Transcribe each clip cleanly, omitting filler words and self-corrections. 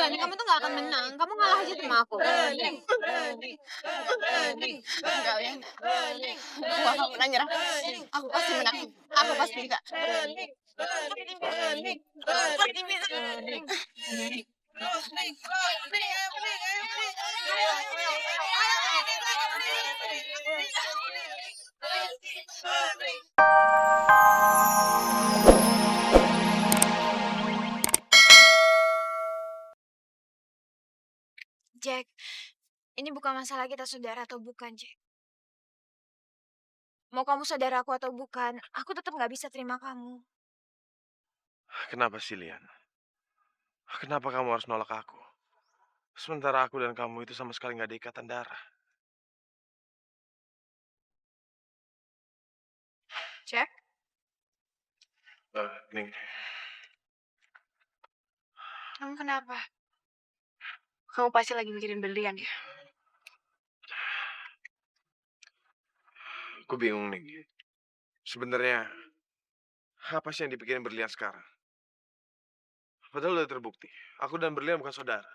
Udahlah nih, kamu tuh gak akan menang. Kamu ngalah aja sama aku. Enggak, Lian. Aku gak akan pernah nyerah. Aku pasti menang. Aku pasti bisa. Pasti bisa. Jack, ini bukan masalah kita saudara atau bukan, Jack. Mau kamu saudara aku atau bukan, aku tetap nggak bisa terima kamu. Kenapa sih, Lian? Kenapa kamu harus nolak aku? Sementara aku dan kamu itu sama sekali nggak ada ikatan darah. Jack? Nih, Kamu kenapa? Kamu pasti lagi mikirin berlian ya? aku bingung nih. Sebenarnya apa sih yang dipikirin Berlian sekarang? Padahal udah terbukti, aku dan Berlian bukan saudara.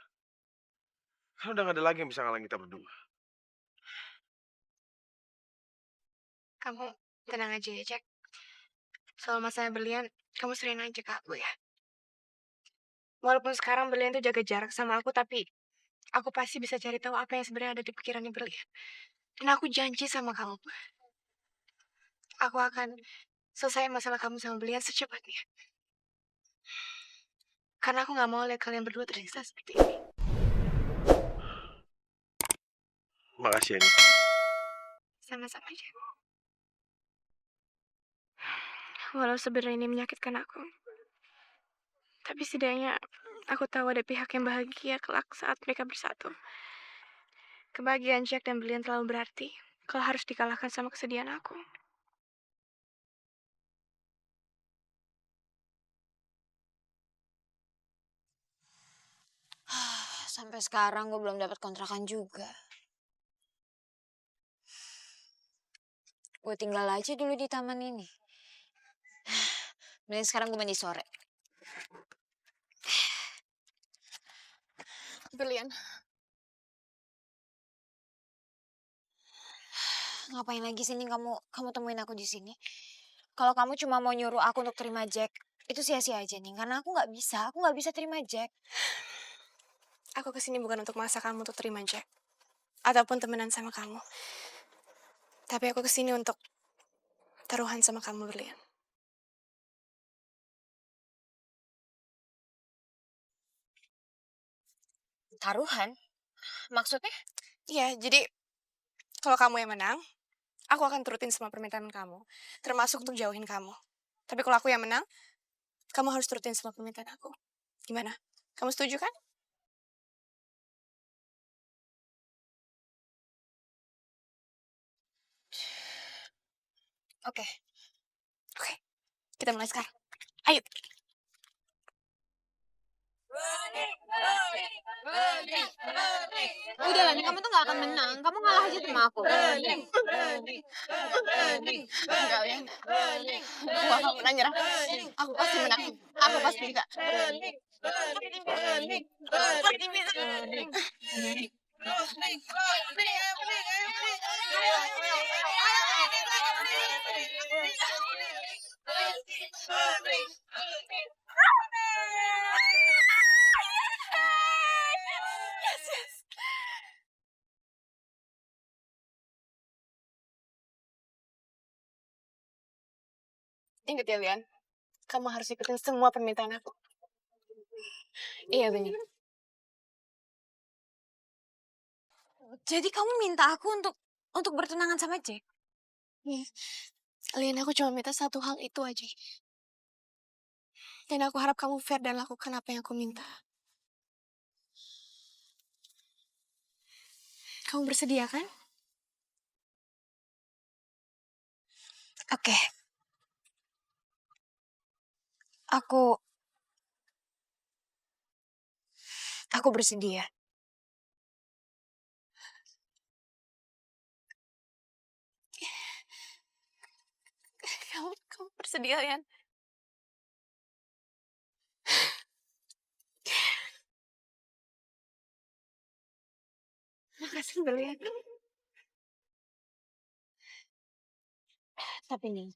Kan udah gak ada lagi yang bisa ngalahin kita berdua. Kamu tenang aja ya, Jack. Soal masalah berlian, kamu sering aja ke aku ya. Walaupun sekarang berlian tuh jaga jarak sama aku, tapi aku pasti bisa cari tahu apa yang sebenarnya ada di pikirannya berlian. Dan aku janji sama kamu, aku akan selesai masalah kamu sama berlian secepatnya. Karena aku nggak mau lihat kalian berdua tersiksa seperti ini. Makasih ya, nih. Sama-sama aja. Walau sebenarnya ini menyakitkan aku. Tapi setidaknya aku tahu ada pihak yang bahagia kelak saat mereka bersatu. Kebahagiaan Jack dan Berlian terlalu berarti kalau harus dikalahkan sama kesedihan aku. Sampai sekarang gue belum dapat kontrakan juga. Gue tinggal aja dulu di taman ini. Mending sekarang gue mandi sore. Berlian. Ngapain lagi sini kamu temuin aku di sini? Kalau kamu cuma mau nyuruh aku untuk terima Jack, itu sia-sia aja nih. Karena aku nggak bisa terima Jack. Aku kesini bukan untuk maksa kamu untuk terima Jack, ataupun temenan sama kamu. Tapi aku kesini untuk taruhan sama kamu, Berlian. Taruhan? Maksudnya? Iya, jadi kalau kamu yang menang, aku akan turutin semua permintaan kamu, termasuk untuk jauhin kamu. Tapi kalau aku yang menang, kamu harus turutin semua permintaan aku. Gimana? Kamu setuju kan? Oke. Oke. Kita mulai sekarang. Ayo. Udahlah nih, kamu tuh gak akan menang. Kamu ngalah aja sama aku. Enggak, Lian. Aku gak akan pernah nyerah. Aku pasti menang. Aku pasti bisa. Pasti bisa. Yes, yes. Ingat ya, Lian. Kamu harus ikutin semua permintaan aku. Iya, benar. Jadi kamu minta aku untuk bertunangan sama Jack? Iya. Lian, aku cuma minta satu hal itu aja. Dan aku harap kamu fair dan lakukan apa yang aku minta. Kamu bersedia kan? Oke. Aku bersedia. Kamu bersedia, Lian? Makasih berlian. Tapi Ning,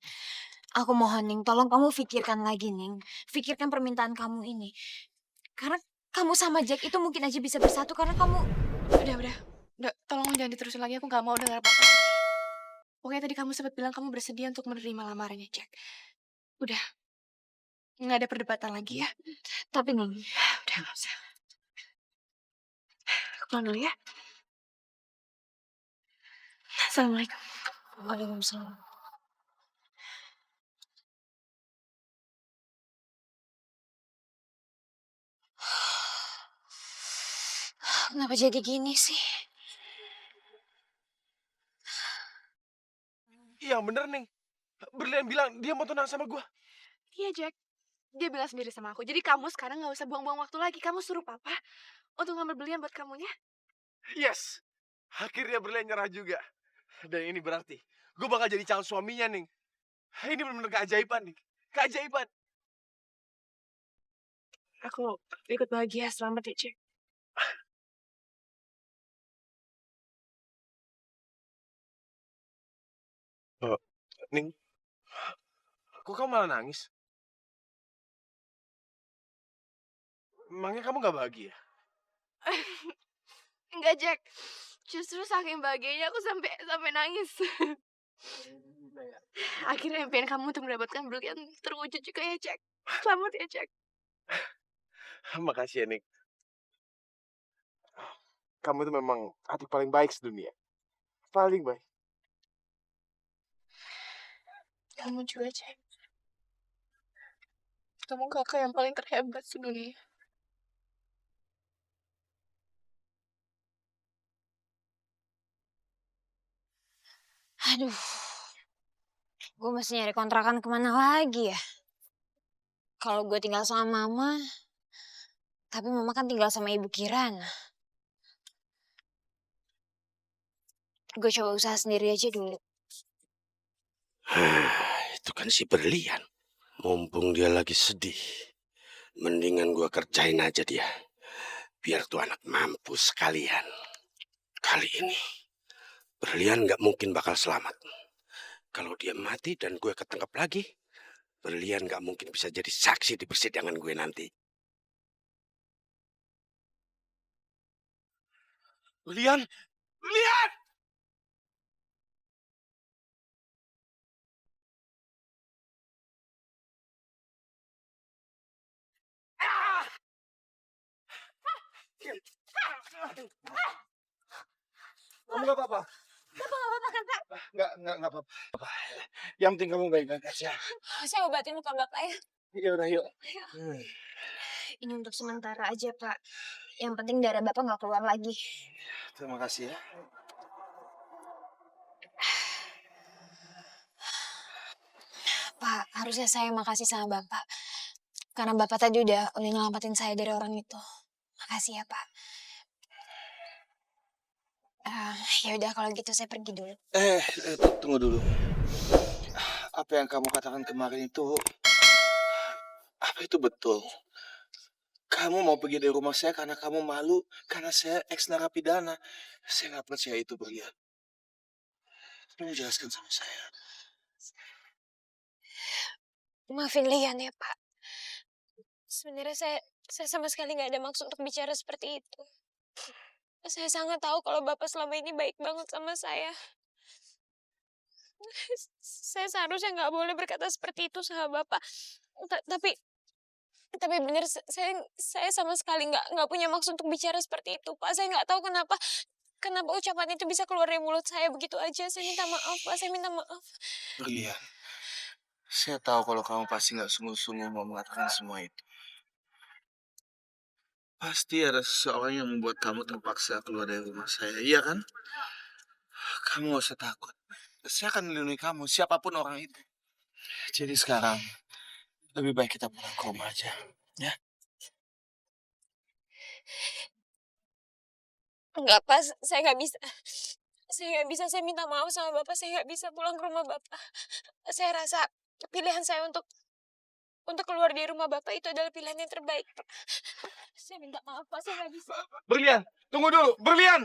aku mohon Ning, tolong kamu pikirkan lagi Ning. Pikirkan permintaan kamu ini. Karena kamu sama Jack itu mungkin aja bisa bersatu karena kamu... Udah. Udah, tolong jangan diterusin lagi. Aku nggak mau dengar apa-apa lagi. Pokoknya tadi kamu sempat bilang kamu bersedia untuk menerima lamarannya Jack. Udah, nggak ada perdebatan lagi ya. Tapi Ning, Udah, nggak usah. Aku pulang dulu ya. Assalamualaikum. Waalaikumsalam. Kenapa jadi gini sih? Iya bener nih. Berlian bilang dia mau tunangan sama gua. Iya Jack, dia bilang sendiri sama aku. Jadi kamu sekarang nggak usah buang-buang waktu lagi. Kamu suruh papa untuk ngambil berlian buat kamunya. Yes. Akhirnya Berlian nyerah juga. Dan ini berarti gue bakal jadi calon suaminya nih. Ini benar-benar keajaiban nih. Keajaiban. Aku ikut bahagia. Selamat ya Jack. Oh, Ning, kok kamu malah nangis? Emangnya kamu gak bahagia? Enggak Jack, justru saking bahagianya aku sampai nangis. Akhirnya impian kamu untuk mendapatkan berlian terwujud juga ya Jack. Selamat ya Jack. Makasih ya, Ning. Kamu itu memang adik paling baik sedunia. Paling baik. Kamu juga Jack. Kamu kakak yang paling terhebat sedunia. Aduh, gue mesti nyari kontrakan kemana lagi ya? Kalau gue tinggal sama mama, tapi mama kan tinggal sama ibu Kirana. Gue coba usaha sendiri aja dulu. Itu kan si Berlian. Mumpung dia lagi sedih, mendingan gua kerjain aja dia. Biar tuh anak mampus sekalian. Kali ini, Berlian nggak mungkin bakal selamat. Kalau dia mati dan gue ketangkap lagi, Berlian nggak mungkin bisa jadi saksi di persidangan gue nanti. Berlian! Berlian! Kamu gak apa-apa? Bapak gak apa-apa kan, Kak? Nggak apa-apa. Yang penting kamu baik-baik aja. Saya obatin luka Bapak ya. Iya udah yuk. Ini untuk sementara aja, Pak. Yang penting darah Bapak nggak keluar lagi. Terima kasih ya. Pak, harusnya saya makasih sama Bapak. Karena Bapak tadi udah nyelamatin saya dari orang itu. Makasih ya, Pak. Ya udah kalau gitu saya pergi dulu. Tunggu dulu. Apa yang kamu katakan kemarin itu, apa itu betul? Kamu mau pergi dari rumah saya karena kamu malu, karena saya ex narapidana. Saya nggak percaya itu, Berlian. Tolong jelaskan sama saya. Maafin Lian ya, Pak. Sebenarnya saya sama sekali nggak ada maksud untuk bicara seperti itu. Saya sangat tahu kalau Bapak selama ini baik banget sama saya. Saya seharusnya nggak boleh berkata seperti itu sama Bapak. Tapi bener saya sama sekali nggak punya maksud untuk bicara seperti itu, Pak. Saya nggak tahu kenapa ucapan itu bisa keluar dari mulut saya begitu aja. Saya minta maaf, Pak. Saya minta maaf. Berlian, saya tahu kalau kamu pasti nggak sungguh-sungguh mau mengatakan semua itu. Pasti ada seseorang yang membuat kamu terpaksa keluar dari rumah saya, iya kan? Kamu gak usah takut. Saya akan melindungi kamu, siapapun orang itu. Jadi sekarang, lebih baik kita pulang ke rumah aja, ya? Enggak, Pak. Saya nggak bisa. Saya minta maaf sama Bapak. Saya nggak bisa pulang ke rumah Bapak. Saya rasa pilihan saya untuk keluar dari rumah Bapak itu adalah pilihan yang terbaik, Pak. Saya minta maaf, Pak. Saya nggak bisa. Berlian, tunggu dulu. Berlian!